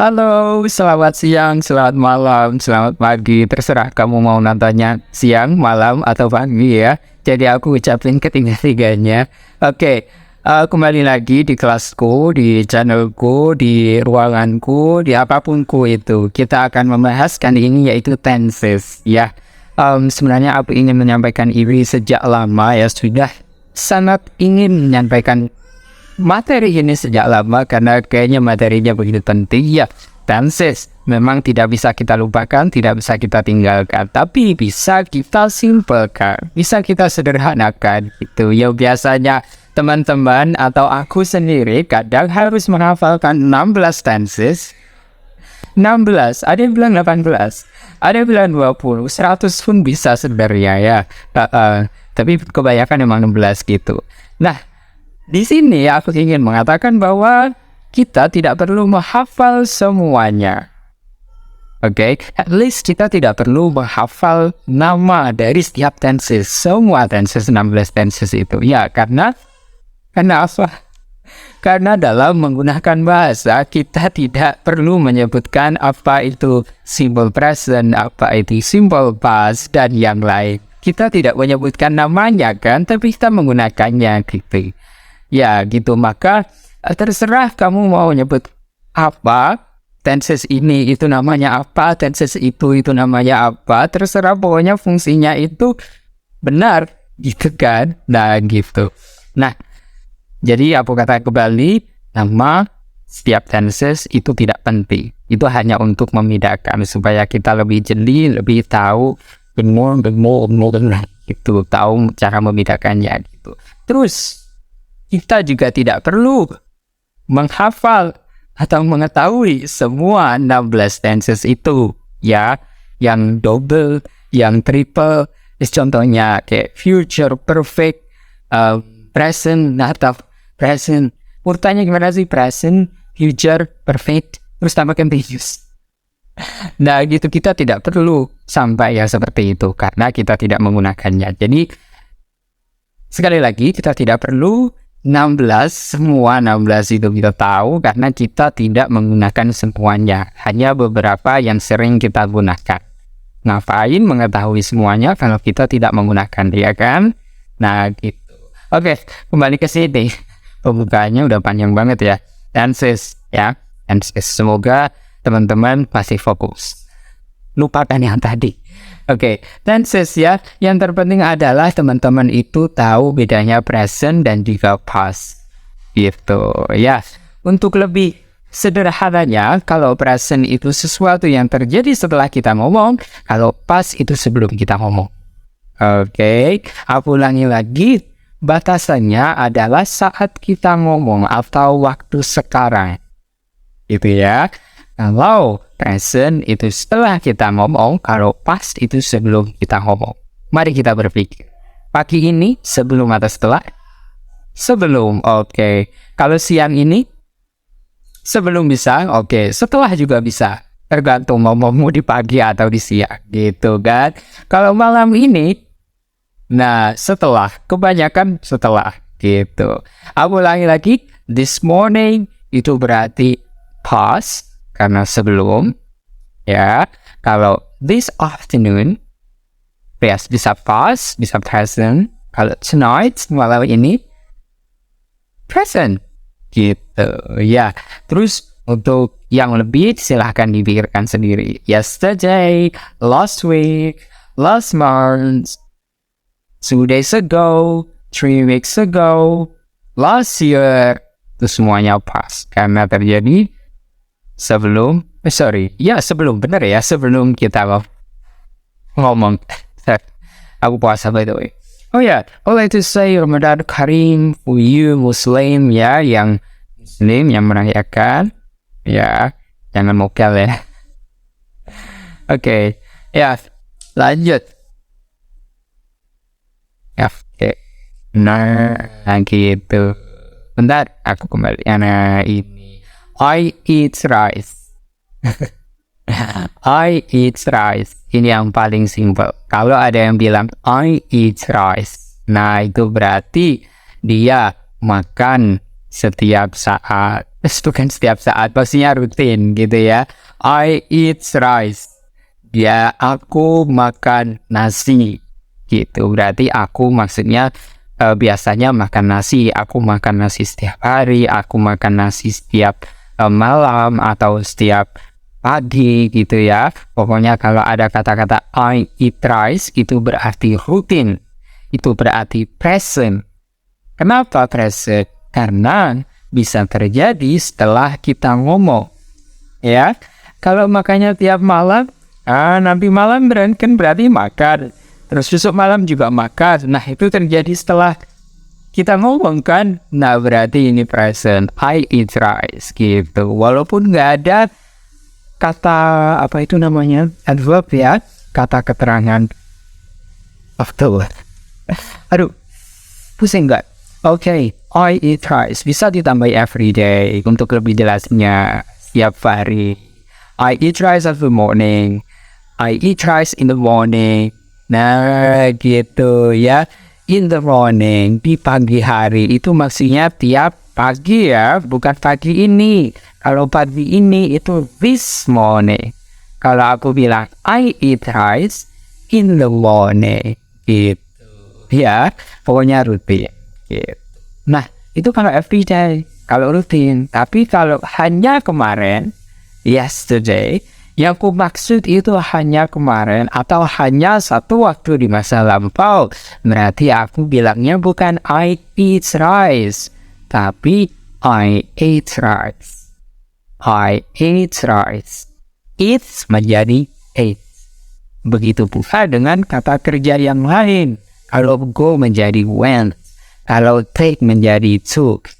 Halo, selamat siang, selamat malam, selamat pagi. Terserah kamu mau nontonnya siang, malam, atau pagi ya. Jadi aku ucapin ketiga-tiganya. Oke, kembali lagi di kelasku, di channelku, di ruanganku, di apapunku itu. Kita akan membahas kali ini yaitu tenses ya. Sebenarnya aku ingin menyampaikan ini sejak lama ya, sudah sangat ingin menyampaikan materi ini sejak lama karena kayaknya materinya begitu penting ya. Tenses memang tidak bisa kita lupakan, tidak bisa kita tinggalkan, tapi bisa kita simpelkan, bisa kita sederhanakan gitu ya. Biasanya teman-teman atau aku sendiri kadang harus menghafalkan 16 tenses. 16, ada yang bilang 18, ada yang bilang 20, 100 pun bisa sebenarnya ya. Tapi kebanyakan memang 16 gitu. Nah, di sini aku ingin mengatakan bahwa kita tidak perlu menghafal semuanya. Oke, at least kita tidak perlu menghafal nama dari setiap tenses, semua tenses 16 tenses itu. Ya, karena apa? Karena dalam menggunakan bahasa kita tidak perlu menyebutkan apa itu simple present, apa itu simple past dan yang lain. Kita tidak menyebutkan namanya kan, tapi kita menggunakannya gitu. Ya gitu, maka terserah kamu mau nyebut apa, tenses ini itu namanya apa, tenses itu namanya apa, terserah, pokoknya fungsinya itu benar gitu kan. Nah gitu. Nah, jadi aku katakan kembali, nama setiap tenses itu tidak penting. Itu hanya untuk membedakan supaya kita lebih jeli, lebih tahu benur gitu, tahu cara membedakannya gitu. Terus kita juga tidak perlu menghafal atau mengetahui semua 16 tenses itu ya, yang double, yang triple, contohnya kayak future perfect, present, atau present. Urutannya gimana sih? Present, future, perfect, terus tambah continuous. Nah gitu, kita tidak perlu sampai yang seperti itu karena kita tidak menggunakannya. Jadi sekali lagi, kita tidak perlu 16, semua 16 itu kita tahu karena kita tidak menggunakan semuanya, hanya beberapa yang sering kita gunakan. Ngapain mengetahui semuanya kalau kita tidak menggunakan, ya kan? Nah gitu. Oke, kembali ke sini. Pembukaannya udah panjang banget ya. Tenses ya, tenses. Semoga teman-teman masih fokus. Lupakan yang tadi. Oke, tenses ya. Yang terpenting adalah teman-teman itu tahu bedanya present dan juga past. Gitu ya. Untuk lebih sederhananya, kalau present itu sesuatu yang terjadi setelah kita ngomong, kalau past itu sebelum kita ngomong. Oke, aku ulangi lagi. Batasannya adalah saat kita ngomong atau waktu sekarang. Gitu ya. Kalau present itu setelah kita ngomong, kalau past itu sebelum kita ngomong. Mari kita berpikir. Pagi ini sebelum atau setelah? Sebelum, oke. Kalau siang ini? Sebelum bisa, oke. Setelah juga bisa. Tergantung ngomongmu di pagi atau di siang, gitu kan. Kalau malam ini, nah setelah. Kebanyakan setelah, gitu. Aku ulangi lagi. This morning itu berarti past. Karena sebelum, ya. Kalau this afternoon, bisa past, bisa present. Kalau tonight, malam ini, present, gitu, ya. Terus untuk yang lebih silahkan dipikirkan sendiri. Yesterday, last week, last month, 2 days ago, 3 weeks ago, last year, itu semuanya past karena terjadi sebelum, sebelum, bener ya, sebelum kita ngomong. Aku puasa by the way. Oh ya, I like to say Ramadan Karim for you Muslim ya, yang Muslim yang merayakan ya, jangan mokal ya. Oke, ya, lanjut. Oke, nah gitu. Bentar, aku kembali. Nah ini. I eat rice. I eat rice. Ini yang paling simple. Kalau ada yang bilang I eat rice, nah itu berarti dia makan setiap saat. Bukan setiap saat, pastinya rutin gitu ya. I eat rice. Ya, aku makan nasi. Gitu. Berarti aku maksudnya biasanya makan nasi. Aku makan nasi setiap hari. Aku makan nasi setiap malam atau setiap pagi gitu ya. Pokoknya kalau ada kata-kata I eat rice itu berarti rutin. Itu berarti present. Kenapa present? Karena bisa terjadi setelah kita ngomong. Ya, kalau makannya tiap malam, nanti malam berarti makan. Terus besok malam juga makan. Nah, itu terjadi setelah kita ngomong kan. Nah, berarti ini present. I eat rice gitu. Walaupun nggak ada kata apa itu namanya adverb ya, kata keterangan. Aduh, pusing nggak? Oke, I eat rice. Bisa ditambah every day untuk lebih jelasnya setiap hari. I eat rice every morning. I eat rice in the morning. Nah, gitu ya. In the morning, di pagi hari. Itu maksudnya tiap pagi ya, bukan pagi ini. Kalau pagi ini itu this morning. Kalau aku bilang I eat rice in the morning. Gitu. Ya, pokoknya rutin. Gitu. Nah, itu kalau everyday, kalau rutin. Tapi kalau hanya kemarin, yesterday, yang aku maksud itu hanya kemarin atau hanya satu waktu di masa lampau. Berarti aku bilangnya bukan I eat rice, tapi I ate rice. I ate rice. Eat menjadi ate. Begitu pula dengan kata kerja yang lain. Kalau go menjadi went. Kalau take menjadi took.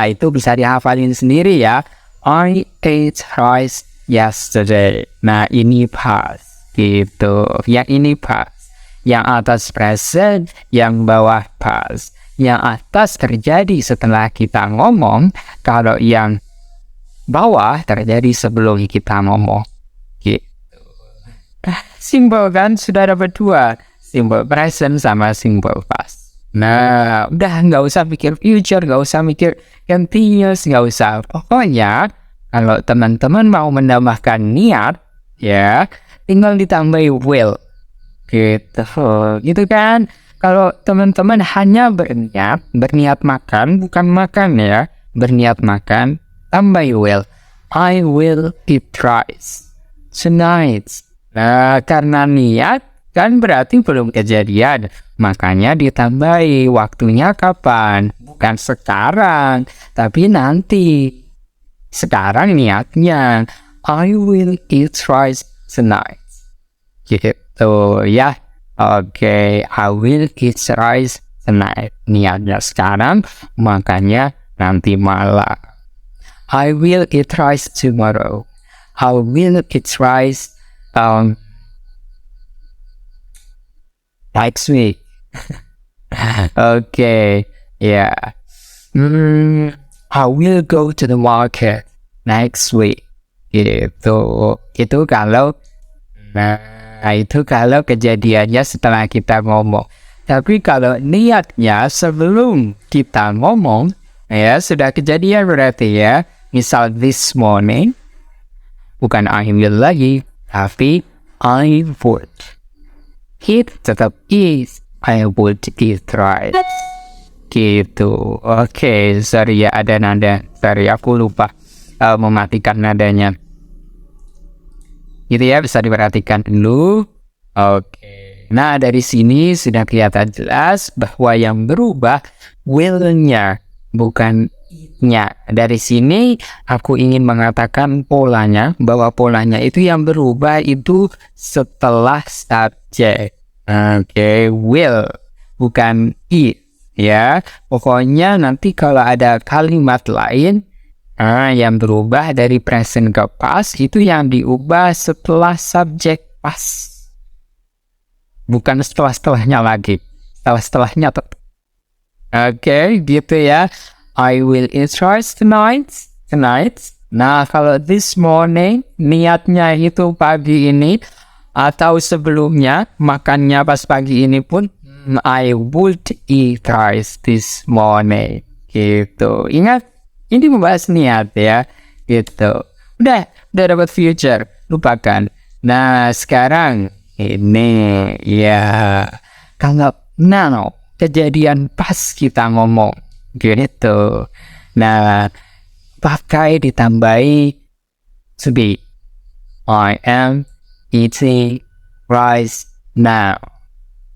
Itu bisa dihafalin sendiri ya. I ate rice yesterday. Nah, ini past. Gitu. Yang ini past. Yang atas present, yang bawah past. Yang atas terjadi setelah kita ngomong. Kalau yang bawah terjadi sebelum kita ngomong. Gitu. Simbol kan? Sudah dapat dua. Simbol present sama simbol past. Nah, udah nggak usah mikir future, nggak usah mikir continuous, nggak usah. Pokoknya, kalau teman-teman mau menambahkan niat, ya, tinggal ditambah will. Gitu kan? Kalau teman-teman hanya berniat makan, bukan makan ya, berniat makan, tambah will. I will eat rice tonight. Nah, karena niat, kan berarti belum kejadian. Makanya ditambahi waktunya kapan? Bukan sekarang, tapi nanti. Sekarang niatnya I will eat rice tonight. Gitu ya. Oke, I will eat rice tonight. Niatnya sekarang, makanya nanti malam. I will eat rice tomorrow. I will eat rice next week. Okay, yeah. I will go to the market next week. Gitu. Itu kalau kejadiannya setelah kita ngomong. Tapi kalau niatnya sebelum kita ngomong, ya sudah kejadian berarti ya. Misal this morning, bukan I will lagi, tapi I would. It tetap is. I would eat rice. Gitu. Oke, sorry ya ada nada. Sorry, aku lupa mematikan nadanya. Gitu ya, bisa diperhatikan dulu. Oke. Nah, dari sini sudah kelihatan jelas bahwa yang berubah will-nya, bukan it-nya. Dari sini aku ingin mengatakan polanya, bahwa polanya itu yang berubah itu setelah subjek. Oke, will, bukan it. Ya, pokoknya nanti kalau ada kalimat lain yang berubah dari present ke past, itu yang diubah setelah subjek past, bukan setelah-setelahnya lagi. Setelah-setelahnya Oke, gitu ya. I will eat rice tonight. Nah, kalau this morning, niatnya itu pagi ini, atau sebelumnya, makannya pas pagi ini pun, I would eat rice this morning. Gitu. Ingat Ini membahas niat ya, gitu. Udah dapat future, lupakan. Nah, sekarang ini ya kalau now kejadian pas kita ngomong gitu. Nah, pakai ditambahi to be. I am eating rice now.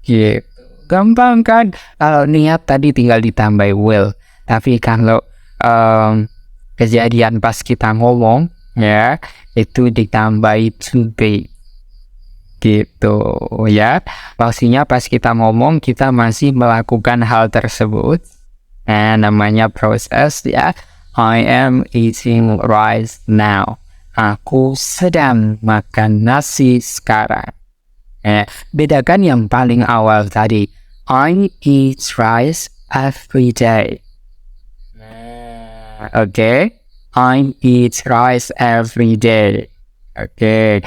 Gitu. Gampang kan? Kalau niat tadi tinggal ditambahi will. Tapi kalau kejadian pas kita ngomong ya, itu ditambahi to be. Gitu ya. Maksudnya pas kita ngomong kita masih melakukan hal tersebut. Nah, namanya proses ya. I am eating rice now. Aku sedang makan nasi sekarang. Bedakan yang paling awal tadi. I eat rice every day. Oke. I eat rice every day. Oke.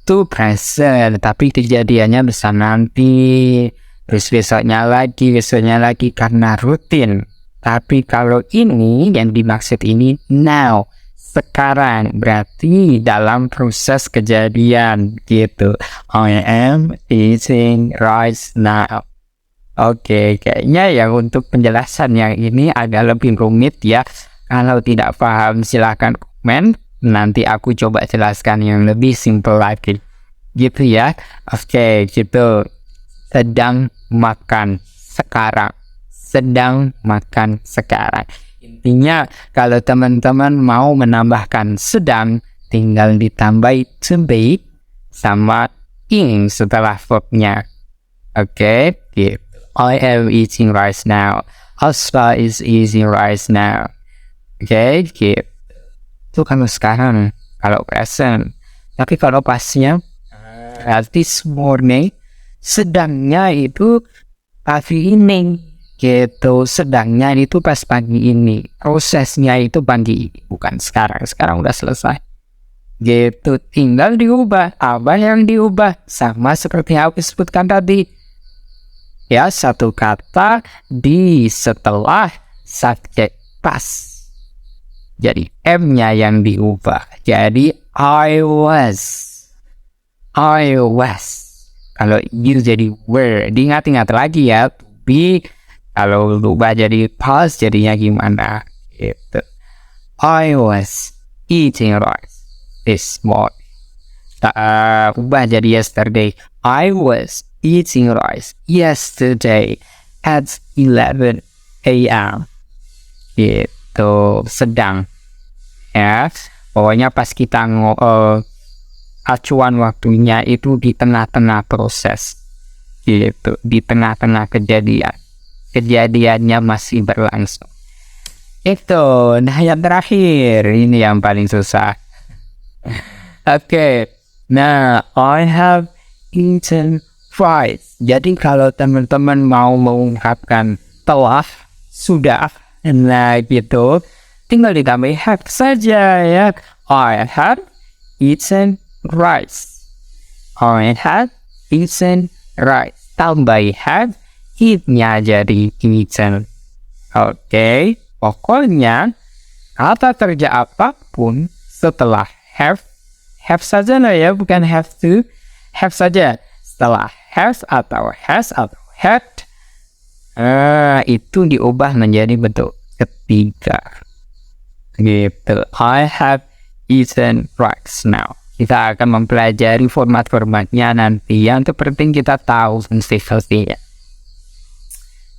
Itu present, tapi kejadiannya bisa nanti. Terus besoknya lagi karena rutin. Tapi kalau ini yang dimaksud ini now. Sekarang berarti dalam proses kejadian gitu. I am eating rice now. Oke, kayaknya yang untuk penjelasan yang ini agak lebih rumit ya. Kalau tidak paham silahkan komen. Nanti aku coba jelaskan yang lebih simple lagi. Gitu ya. Oke, gitu. Sedang makan sekarang. Sedang makan sekarang. Intinya kalau teman-teman mau menambahkan sedang, tinggal ditambahi to be sama ing setelah verbnya. Oke, gitu. I am eating rice now. Aspa is eating rice now. Oke, gitu. Itu kalau sekarang, kalau present. Tapi kalau pasnya, this morning, sedangnya itu pagi ini. Gitu, sedangnya itu pas pagi ini, prosesnya itu pagi ini, bukan sekarang udah selesai. Gitu, tinggal diubah. Apa yang diubah? Sama seperti yang aku sebutkan tadi ya, satu kata di setelah subjek pas, jadi M-nya yang diubah, jadi I was. Kalau you jadi were, diingat-ingat lagi ya, to be. Kalau berubah jadi past jadinya gimana gitu. I was eating rice this morning. Ubah jadi yesterday. I was eating rice yesterday at 11 a.m. Gitu, sedang ya. Pokoknya pas kita acuan waktunya itu di tengah-tengah proses gitu, di tengah-tengah kejadiannya masih berlangsung. Itu, nah yang terakhir ini yang paling susah. Oke, nah I have eaten rice. Jadi kalau teman-teman mau mengungkapkan telah, sudah, nah gitu, tinggal ditambah have saja ya. I have eaten rice. I have eaten rice. Tambah have, it-nya jadi eaten. Oke, pokoknya kata kerja apapun setelah have saja lah ya, bukan have to, have saja. Setelah have atau has atau had, itu diubah menjadi bentuk ketiga. Gitu. I have eaten rice now. Kita akan mempelajari format-formatnya nanti. Yang terpenting kita tahu konsistensinya.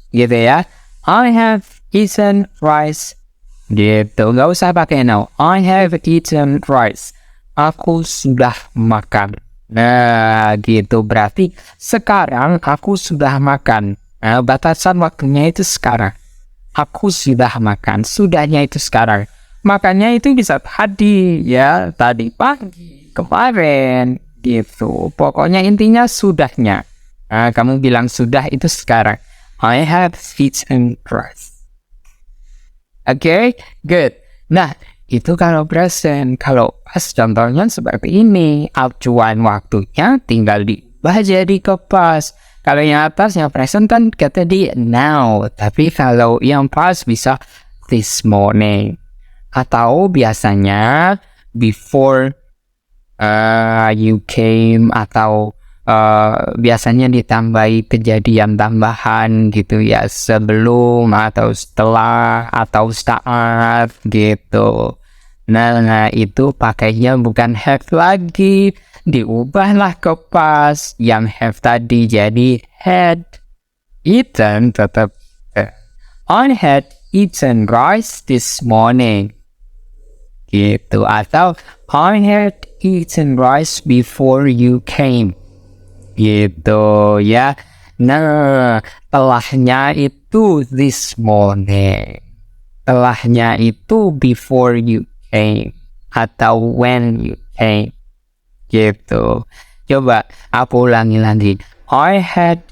Gitu ya. I have eaten rice. Gitu. Gak usah pakai now. I have eaten rice. Aku sudah makan. Nah, gitu. Berarti sekarang aku sudah makan. Nah, batasan waktunya itu sekarang. Aku sudah makan. Sudahnya itu sekarang. Makannya itu bisa tadi ya. Tadi pagi. Kemarin. Gitu. Pokoknya intinya sudahnya. Nah, kamu bilang sudah itu sekarang. I have eaten rice. Oke, good. Nah, itu kalau present. Kalau pas contohnya seperti ini. Acuan waktunya tinggal diubah jadi ke pas. Kalau yang atas yang present kan kata di now. Tapi kalau yang pas bisa this morning. Atau biasanya before you came, atau biasanya ditambahi kejadian tambahan gitu ya, sebelum atau setelah atau saat gitu. Nah, itu pakainya bukan have lagi, diubahlah ke past yang have tadi jadi had eaten, tetap I had eaten rice this morning gitu, atau I had eaten rice before you came gitu ya. Nah, telahnya itu this morning, telahnya itu before you came atau when you came gitu. Coba aku ulangi lagi. I had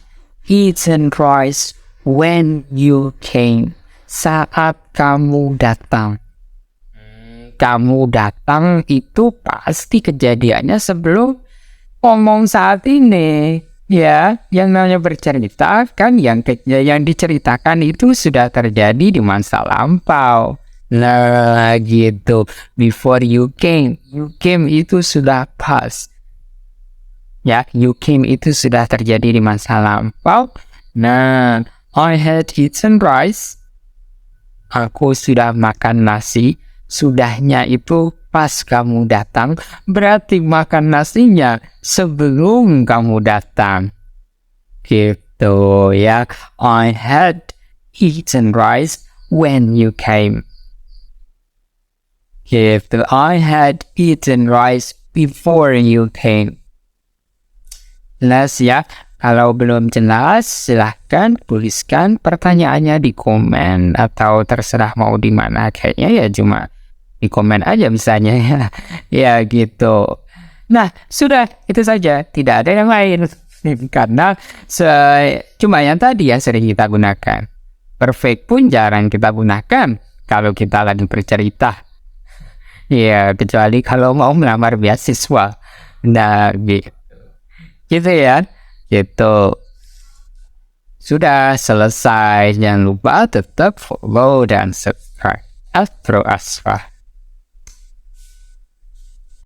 eaten rice when you came, saat kamu datang. Kamu datang itu pasti kejadiannya sebelum ngomong saat ini, ya. Yang namanya bercerita kan, yang diceritakan itu sudah terjadi di masa lampau. Nah, gitu. Before you came itu sudah past. Ya, you came itu sudah terjadi di masa lampau. Nah, I had eaten rice. Aku sudah makan nasi. Sudahnya itu pas kamu datang, berarti makan nasinya sebelum kamu datang. Gitu ya. I had eaten rice when you came. Gitu. I had eaten rice before you came. Jelas ya. Kalau belum jelas, silahkan tuliskan pertanyaannya di komen, atau terserah mau di mana. Kayaknya ya cuma di komen aja misalnya ya. Ya gitu. Nah, sudah itu saja, tidak ada yang lain. Karena cuma yang tadi yang sering kita gunakan. Perfect pun jarang kita gunakan kalau kita lagi bercerita. Ya, kecuali kalau mau melamar beasiswa. Nah, gitu. Gitu ya. Gitu. Sudah selesai. Jangan lupa tetap follow dan subscribe Astro Asfah.